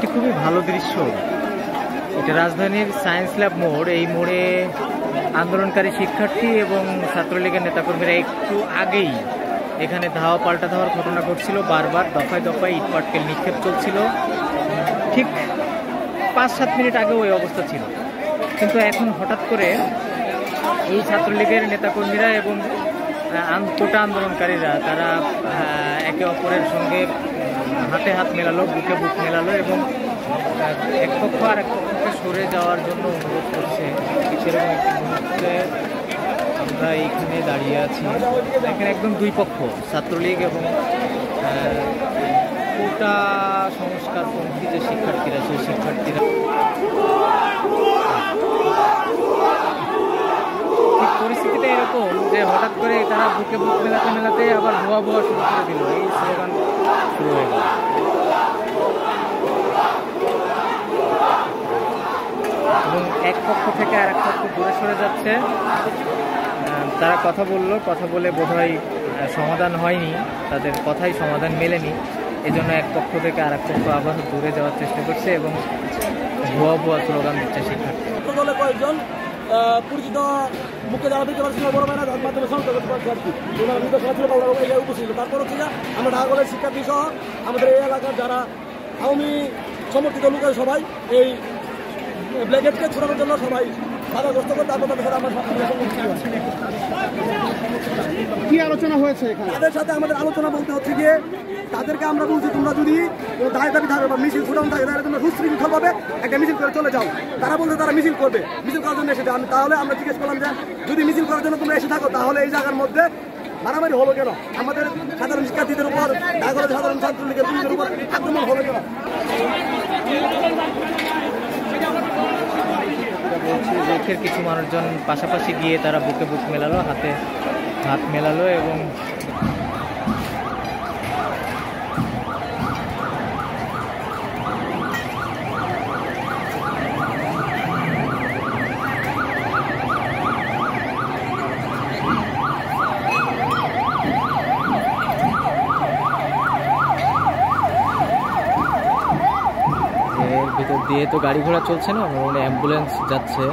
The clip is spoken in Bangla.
একটি খুবই ভালো দৃশ্য। এটা রাজধানীর সায়েন্স ল্যাব মোড়। এই মোড়ে আন্দোলনকারী শিক্ষার্থী এবং ছাত্রলীগের নেতাকর্মীরা একটু আগেই এখানে ধাওয়া পাল্টা ধাওয়ার ঘটনা ঘটছিল। বারবার দফায় দফায় ইটপাটকেল নিক্ষেপ চলছিল। ঠিক 5-7 মিনিট আগেও ওই অবস্থা ছিল, কিন্তু এখন হঠাৎ করে এই ছাত্রলীগের নেতাকর্মীরা এবং কোটা আন্দোলনকারীরা তারা একে অপরের সঙ্গে হাতে হাত মেলালো, বুকে বুক মেলালো এবং এক পক্ষ আর এক পক্ষকে সরে যাওয়ার জন্য অনুরোধ করছে। সেরকম একটি মুহূর্তে আমরা এইখানে দাঁড়িয়ে আছি। এখানে একদম দুই পক্ষ, ছাত্রলীগ এবং কোটা সংস্কারপন্থী যে শিক্ষার্থীরা, সেই শিক্ষার্থীরা পরিস্থিতিটা এরকম যে হঠাৎ করে তারা বুকে বুক মেলাতে মেলাতে আবার ভুয়া ভুয়া শুরু করে দিল। এই স্লোগান শুরু হয়ে গেল এবং এক পক্ষ থেকে আর এক পক্ষ দূরে সরে যাচ্ছে। তারা কথা বললো, কথা বলে বোধহয় সমাধান হয়নি, তাদের কথাই সমাধান মেলেনি। এজন্য এক পক্ষ থেকে আর এক পক্ষ আবার দূরে যাওয়ার চেষ্টা করছে এবং ভুয়া ভুয়া স্লোগান দিচ্ছে শিক্ষার্থী। কয়েকজন পরিচিত মুখে যারা দিতে পারছিল বড় মেয়েরা যার মাধ্যমে সংসদ উপস্থিত। তারপর হচ্ছে আমরা ঢাকা কলেজ শিক্ষার্থী সহ আমাদের এই এলাকার যারা আওয়ামী সমর্থিত লোক সবাই এই ব্ল্যাকেটকে ছোড়ানোর জন্য সবাই বাধাগ্রস্ত করে তারপর তাদের সাথে আমরা কি আলোচনা হয়েছে তাদের সাথে আমাদের আলোচনা বলতে হচ্ছে গিয়ে তাদেরকে আমরা বলছি তোমরা যদি দায় দাবি থাকে বা মিছিল ছুটানো থাকে তাহলে তোমরা সুশৃঙ্খলভাবে একটা মিছিল করে চলে যাও। তারা বলতে তারা মিছিল করবে, মিছিল করার জন্য এসেছে। তাহলে আমরা জিজ্ঞেস করলাম যে যদি মিছিল করার জন্য তোমরা এসে থাকো তাহলে এই জায়গার মধ্যে মারামারি হলো কেন? আমাদের সাধারণ শিক্ষার্থীদের উপর, ঢাকা কলেজের সাধারণ ছাত্রলীগের পুলিশের উপর আক্রমণ হলো কেন? দেশের কিছু মানুষজন পাশাপাশি গিয়ে তারা বুকে বুক মেলালো, হাতে হাত মেলালো এবং ভিতর দিয়ে তো গাড়ি ঘোড়া চলছে না, অ্যাম্বুলেন্স যাচ্ছে।